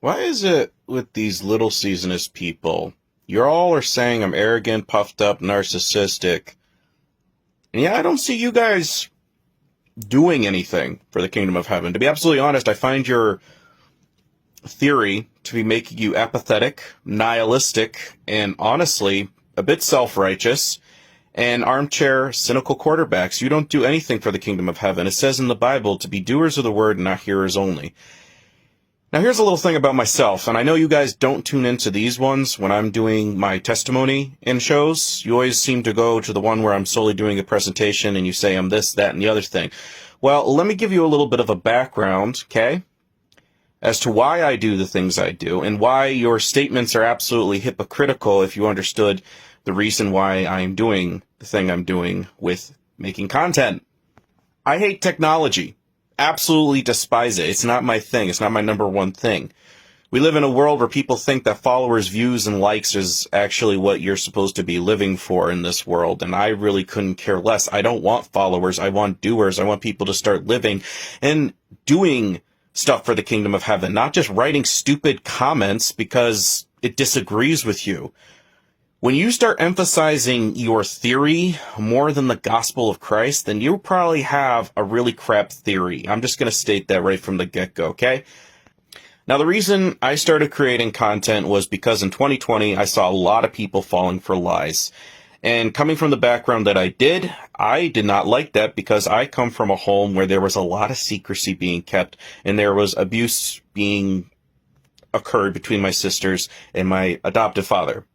Why is it with these little seasonist people, you all are saying I'm arrogant, puffed up, narcissistic, and yeah, I don't see you guys doing anything for the kingdom of heaven. To be absolutely honest, I find your theory to be making you apathetic, nihilistic, and honestly, a bit self-righteous, and armchair, cynical quarterbacks. You don't do anything for the kingdom of heaven. It says in the Bible to be doers of the word and not hearers only. Now here's a little thing about myself, and I know you guys don't tune into these ones when I'm doing my testimony in shows. You always seem to go to the one where I'm solely doing a presentation and you say I'm this, that, and the other thing. Well, let me give you a little bit of a background, okay, as to why I do the things I do and why your statements are absolutely hypocritical if you understood the reason why I'm doing the thing I'm doing with making content. I hate technology. Absolutely despise it. It's not my thing. It's not my number one thing. We live in a world where people think that followers, views, and likes is actually what you're supposed to be living for in this world, and I really couldn't care less. I don't want followers. I want doers. I want people to start living and doing stuff for the kingdom of heaven, not just writing stupid comments because it disagrees with you. When you start emphasizing your theory more than the gospel of Christ, then you probably have a really crap theory. I'm just going to state that right from the get-go, okay? Now, the reason I started creating content was because in 2020, I saw a lot of people falling for lies. And coming from the background that I did not like that because I come from a home where there was a lot of secrecy being kept and there was abuse being occurred between my sisters and my adoptive father.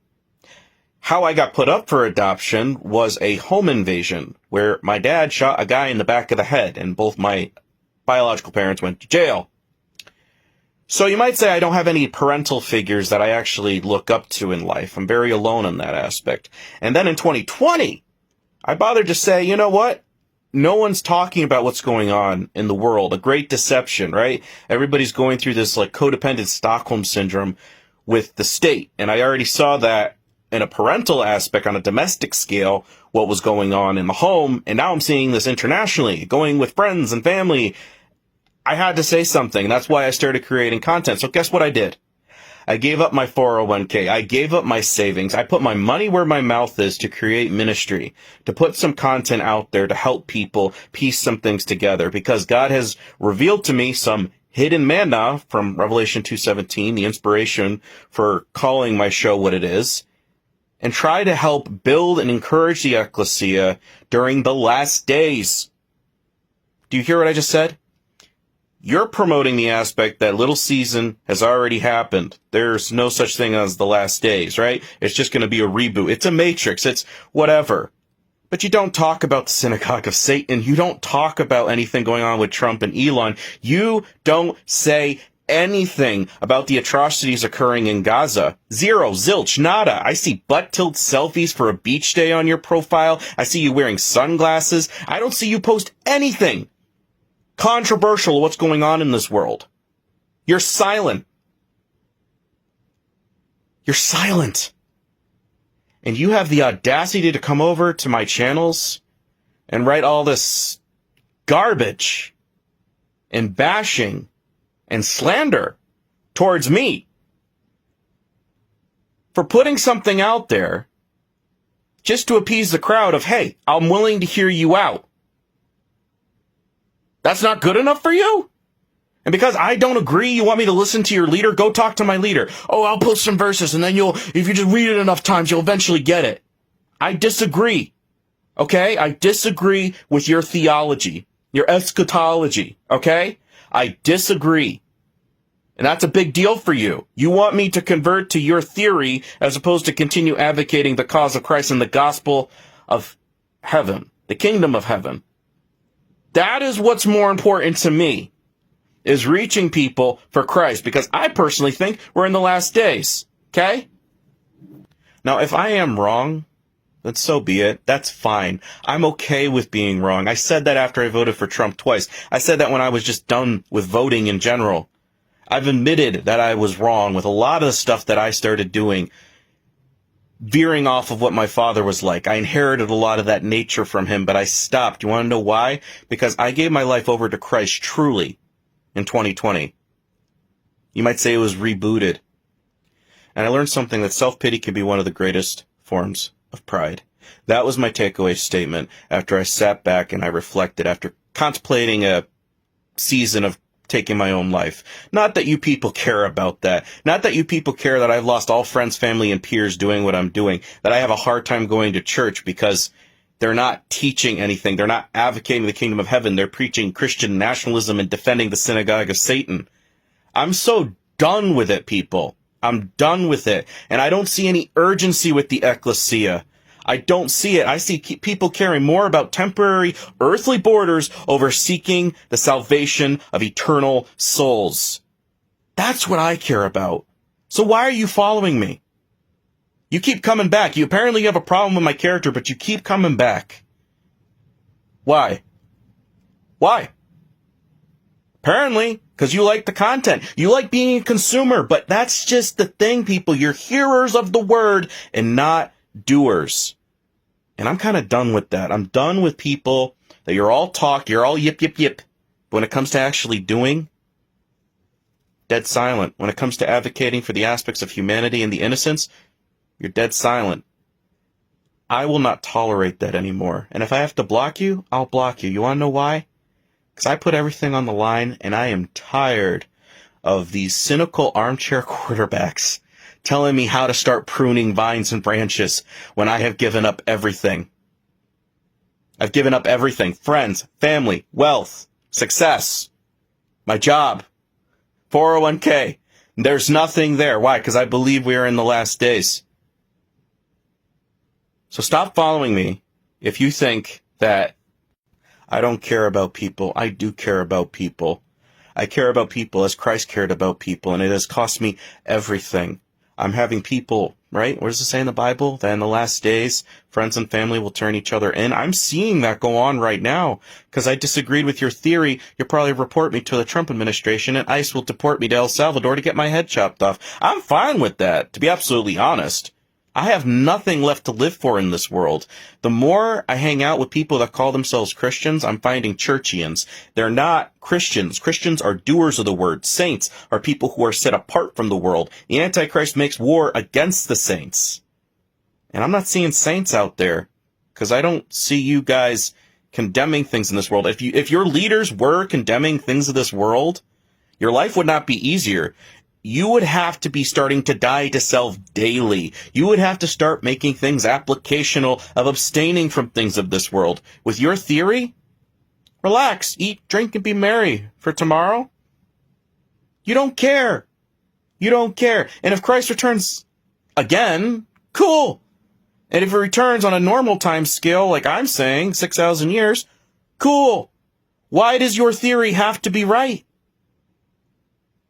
How I got put up for adoption was a home invasion where my dad shot a guy in the back of the head and both my biological parents went to jail. So you might say I don't have any parental figures that I actually look up to in life. I'm very alone in that aspect. And then in 2020, I bothered to say, you know what? No one's talking about what's going on in the world. A great deception, right? Everybody's going through this like codependent Stockholm syndrome with the state. And I already saw that in a parental aspect, on a domestic scale, what was going on in the home, and now I'm seeing this internationally, going with friends and family. I had to say something. That's why I started creating content. So guess what I did? I gave up my 401k. I gave up my savings. I put my money where my mouth is to create ministry, to put some content out there to help people piece some things together, because God has revealed to me some hidden manna from Revelation 2:17, the inspiration for calling my show what it is, and try to help build and encourage the ecclesia during the last days. Do you hear what I just said? You're promoting the aspect that little season has already happened. There's no such thing as the last days, right? It's just going to be a reboot. It's a matrix. It's whatever. But you don't talk about the synagogue of Satan. You don't talk about anything going on with Trump and Elon. You don't say anything about the atrocities occurring in Gaza. Zero, zilch, nada. I see butt-tilt selfies for a beach day on your profile. I see you wearing sunglasses. I don't see you post anything controversial of what's going on in this world. You're silent. You're silent. And you have the audacity to come over to my channels and write all this garbage and bashing and slander towards me for putting something out there just to appease the crowd of, hey, I'm willing to hear you out. That's not good enough for you? And because I don't agree, you want me to listen to your leader? Go talk to my leader. Oh, I'll post some verses and then if you just read it enough times, you'll eventually get it. I disagree. Okay? I disagree with your theology, your eschatology. Okay? I disagree. And that's a big deal for you. You want me to convert to your theory as opposed to continue advocating the cause of Christ and the gospel of heaven, the kingdom of heaven. That is what's more important to me, is reaching people for Christ, because I personally think we're in the last days. Okay? Now, if I am wrong, then so be it. That's fine. I'm okay with being wrong. I said that after I voted for Trump twice. I said that when I was just done with voting in general. I've admitted that I was wrong with a lot of the stuff that I started doing, veering off of what my father was like. I inherited a lot of that nature from him, but I stopped. You want to know why? Because I gave my life over to Christ truly in 2020. You might say it was rebooted. And I learned something, that self-pity can be one of the greatest forms of pride. That was my takeaway statement after I sat back and I reflected, after contemplating a season of taking my own life. Not that you people care about that. Not that you people care that I've lost all friends, family, and peers doing what I'm doing. That I have a hard time going to church because they're not teaching anything. They're not advocating the kingdom of heaven. They're preaching Christian nationalism and defending the synagogue of Satan. I'm so done with it, people. I'm done with it. And I don't see any urgency with the ecclesia. I don't see it. I see people caring more about temporary earthly borders over seeking the salvation of eternal souls. That's what I care about. So why are you following me? You keep coming back. You apparently have a problem with my character, but you keep coming back. Why? Why? Apparently, because you like the content. You like being a consumer, but that's just the thing, people. You're hearers of the word and not doers. And I'm kind of done with that. I'm done with people that you're all talk, you're all yip, yip, yip. But when it comes to actually doing, dead silent. When it comes to advocating for the aspects of humanity and the innocence, you're dead silent. I will not tolerate that anymore. And if I have to block you, I'll block you. You want to know why? Because I put everything on the line, and I am tired of these cynical armchair quarterbacks telling me how to start pruning vines and branches when I have given up everything. I've given up everything. Friends, family, wealth, success, my job, 401k. There's nothing there. Why? Because I believe we are in the last days. So stop following me if you think that I don't care about people. I do care about people. I care about people as Christ cared about people, and it has cost me everything. I'm having people, right? What does it say in the Bible? That in the last days, friends and family will turn each other in. I'm seeing that go on right now. Because I disagreed with your theory, you'll probably report me to the Trump administration, and ICE will deport me to El Salvador to get my head chopped off. I'm fine with that, to be absolutely honest. I have nothing left to live for in this world. The more I hang out with people that call themselves Christians, I'm finding churchians. They're not Christians. Christians are doers of the word. Saints are people who are set apart from the world. The Antichrist makes war against the saints. And I'm not seeing saints out there because I don't see you guys condemning things in this world. If your leaders were condemning things of this world, your life would not be easier. You would have to be starting to die to self daily. You would have to start making things applicational of abstaining from things of this world. With your theory, relax, eat, drink, and be merry for tomorrow. You don't care. You don't care. And if Christ returns again, cool. And if he returns on a normal time scale, like I'm saying, 6,000 years, cool. Why does your theory have to be right?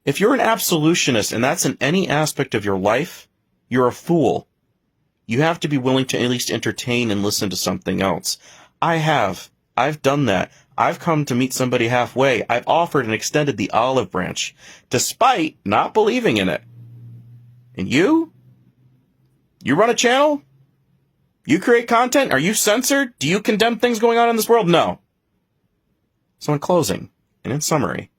If you're an absolutionist, and that's in any aspect of your life, you're a fool. You have to be willing to at least entertain and listen to something else. I've done that. I've come to meet somebody halfway. I've offered and extended the olive branch, despite not believing in it. And you? You run a channel? You create content? Are you censored? Do you condemn things going on in this world? No. So in closing, and in summary,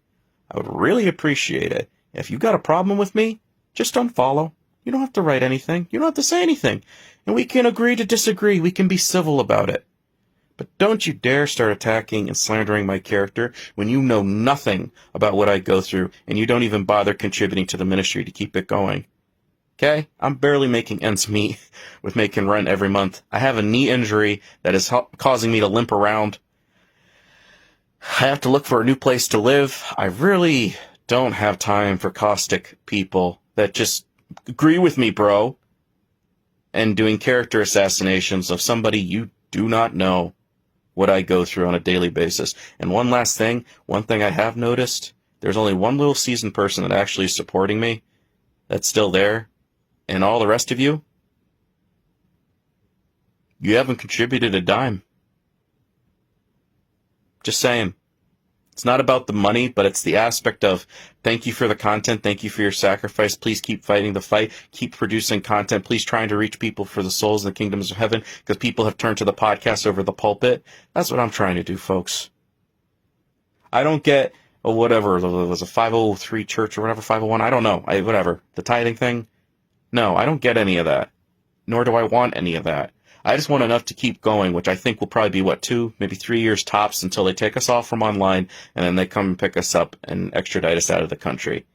I would really appreciate it if you got a problem with me, just unfollow. You don't have to write anything. You don't have to say anything. And we can agree to disagree. We can be civil about it. But don't you dare start attacking and slandering my character when you know nothing about what I go through and you don't even bother contributing to the ministry to keep it going. Okay? I'm barely making ends meet with making rent every month. I have a knee injury that is causing me to limp around. I have to look for a new place to live. I really don't have time for caustic people that just agree with me, bro, and doing character assassinations of somebody you do not know what I go through on a daily basis. And one last thing, one thing I have noticed, there's only one little seasoned person that actually is supporting me that's still there, and all the rest of you, you haven't contributed a dime. Just saying. It's not about the money, but it's the aspect of thank you for the content. Thank you for your sacrifice. Please keep fighting the fight. Keep producing content. Please trying to reach people for the souls in the kingdoms of heaven because people have turned to the podcast over the pulpit. That's what I'm trying to do, folks. I don't get or whatever, it was a 503 church or whatever, 501, I don't know, whatever, the tithing thing. No, I don't get any of that, nor do I want any of that. I just want enough to keep going, which I think will probably be, 2, maybe 3 years tops until they take us off from online and then they come and pick us up and extradite us out of the country.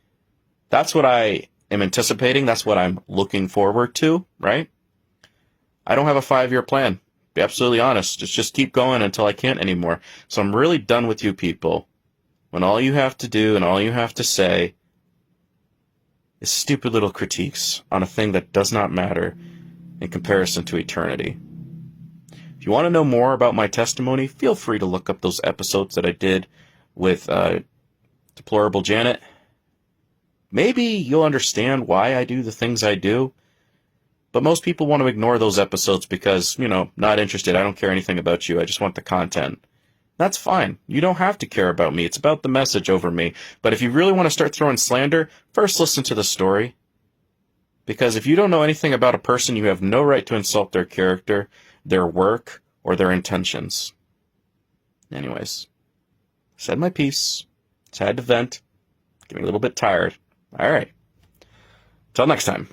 That's what I am anticipating. That's what I'm looking forward to, right? I don't have a 5-year plan. Be absolutely honest. It's just keep going until I can't anymore. So I'm really done with you people. When all you have to do and all you have to say is stupid little critiques on a thing that does not matter in comparison to eternity. If you want to know more about my testimony, feel free to look up those episodes that I did with Deplorable Janet. Maybe you'll understand why I do the things I do, but most people want to ignore those episodes because, not interested. I don't care anything about you. I just want the content. That's fine. You don't have to care about me. It's about the message over me. But if you really want to start throwing slander, first listen to the story. Because if you don't know anything about a person, you have no right to insult their character, their work, or their intentions. Anyways, said my piece. Just had to vent. Getting a little bit tired. All right. Till next time.